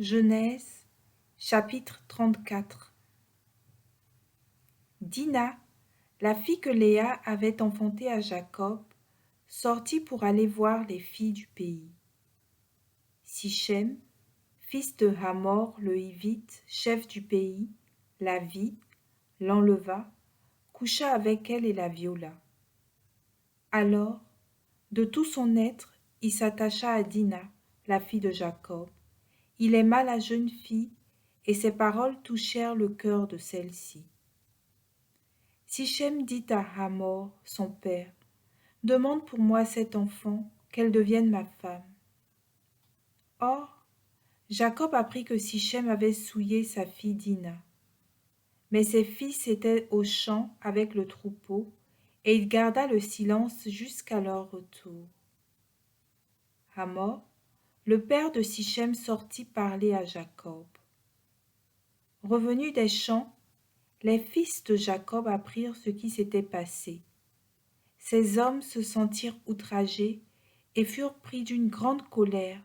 Genèse, chapitre 34. Dina, la fille que Léa avait enfantée à Jacob, sortit pour aller voir les filles du pays. Sichem, fils de Hamor le Hivite, chef du pays, la vit, l'enleva, coucha avec elle et la viola. Alors, de tout son être, il s'attacha à Dina, la fille de Jacob. Il aima la jeune fille, et ses paroles touchèrent le cœur de celle-ci. Sichem dit à Hamor, son père, « Demande pour moi cette enfant, qu'elle devienne ma femme. » Or, Jacob apprit que Sichem avait souillé sa fille Dina. Mais ses fils étaient aux champs avec le troupeau, et il garda le silence jusqu'à leur retour. Hamor, le père de Sichem, sortit parler à Jacob. Revenus des champs, les fils de Jacob apprirent ce qui s'était passé. Ces hommes se sentirent outragés et furent pris d'une grande colère,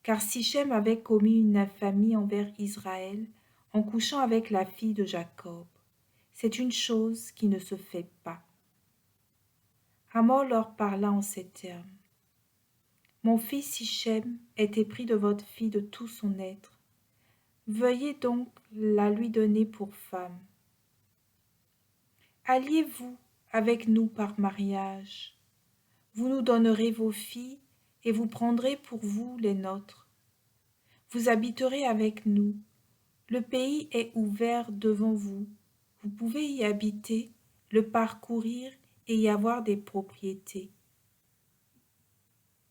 car Sichem avait commis une infamie envers Israël en couchant avec la fille de Jacob. C'est une chose qui ne se fait pas. Hamor leur parla en ces termes. Mon fils Sichem est épris de votre fille de tout son être. Veuillez donc la lui donner pour femme. Alliez-vous avec nous par mariage. Vous nous donnerez vos filles et vous prendrez pour vous les nôtres. Vous habiterez avec nous. Le pays est ouvert devant vous. Vous pouvez y habiter, le parcourir et y avoir des propriétés.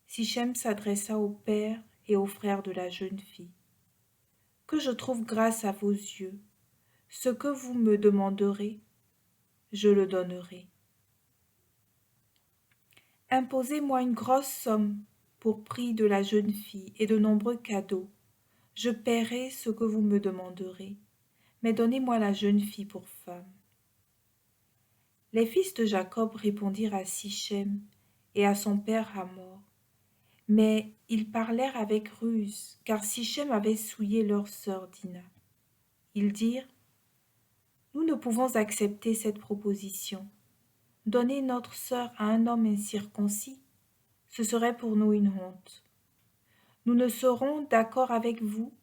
Sichem s'adressa au père et aux frères de la jeune fille. Que je trouve grâce à vos yeux. Ce que vous me demanderez, je le donnerai. Imposez-moi une grosse somme pour prix de la jeune fille et de nombreux cadeaux. Je paierai ce que vous me demanderez, mais donnez-moi la jeune fille pour femme. Les fils de Jacob répondirent à Sichem et à son père Hamor, mais ils parlèrent avec ruse, car Sichem avait souillé leur sœur Dina. Ils dirent, « Nous ne pouvons accepter cette proposition. Donner notre sœur à un homme incirconcis, ce serait pour nous une honte. Nous ne serons d'accord avec vous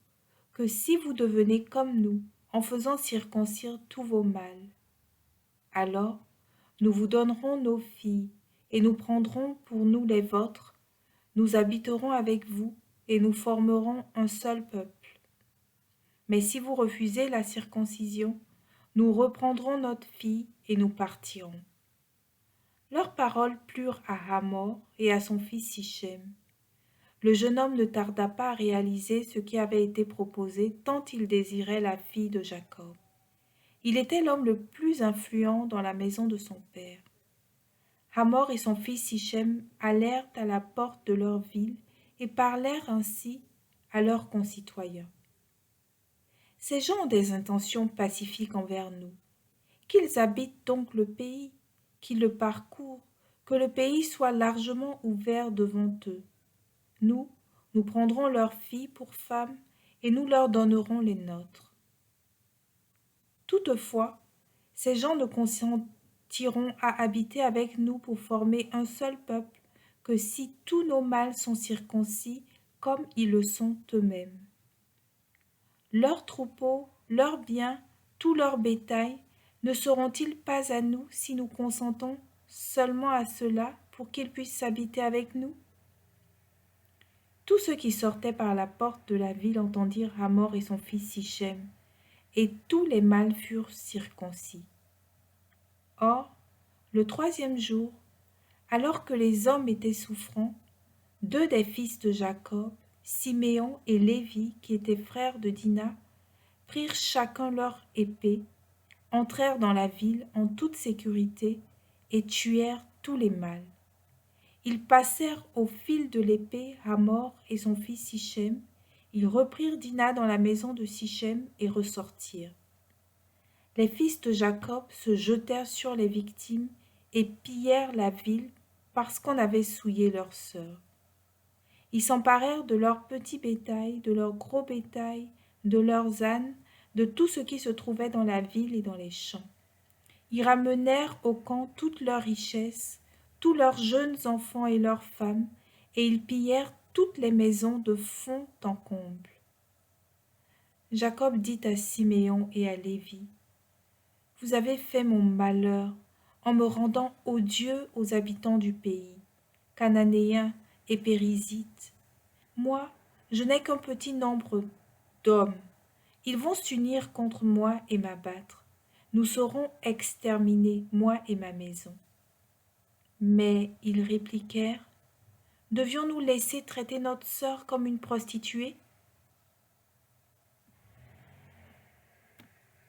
que si vous devenez comme nous en faisant circoncire tous vos mâles. Alors, nous vous donnerons nos filles et nous prendrons pour nous les vôtres, nous habiterons avec vous et nous formerons un seul peuple. Mais si vous refusez la circoncision, nous reprendrons notre fille et nous partirons. » Leurs paroles plurent à Hamor et à son fils Sichem. Le jeune homme ne tarda pas à réaliser ce qui avait été proposé tant il désirait la fille de Jacob. Il était l'homme le plus influent dans la maison de son père. Hamor et son fils Sichem allèrent à la porte de leur ville et parlèrent ainsi à leurs concitoyens. Ces gens ont des intentions pacifiques envers nous. Qu'ils habitent donc le pays, qu'ils le parcourent, que le pays soit largement ouvert devant eux. Nous prendrons leurs filles pour femmes et nous leur donnerons les nôtres. Toutefois, ces gens ne consentiront à habiter avec nous pour former un seul peuple que si tous nos mâles sont circoncis comme ils le sont eux-mêmes. Leurs troupeaux, leurs biens, tout leur bétail, ne seront-ils pas à nous si nous consentons seulement à cela pour qu'ils puissent habiter avec nous? Tous ceux qui sortaient par la porte de la ville entendirent Hamor et son fils Sichem, et tous les mâles furent circoncis. Or, le troisième jour, alors que les hommes étaient souffrants, deux des fils de Jacob, Siméon et Lévi, qui étaient frères de Dina, prirent chacun leur épée, entrèrent dans la ville en toute sécurité et tuèrent tous les mâles. Ils passèrent au fil de l'épée Hamor et son fils Sichem. Ils reprirent Dina dans la maison de Sichem et ressortirent. Les fils de Jacob se jetèrent sur les victimes et pillèrent la ville parce qu'on avait souillé leur sœur. Ils s'emparèrent de leur petit bétail, de leur gros bétail, de leurs ânes, de tout ce qui se trouvait dans la ville et dans les champs. Ils ramenèrent au camp toutes leurs richesses, tous leurs jeunes enfants et leurs femmes, et ils pillèrent toutes les maisons de fond en comble. Jacob dit à Siméon et à Lévi, « Vous avez fait mon malheur en me rendant odieux aux habitants du pays, Cananéens et Périsites. Moi, je n'ai qu'un petit nombre d'hommes. Ils vont s'unir contre moi et m'abattre. Nous serons exterminés, moi et ma maison. » Mais ils répliquèrent, « Devions-nous laisser traiter notre sœur comme une prostituée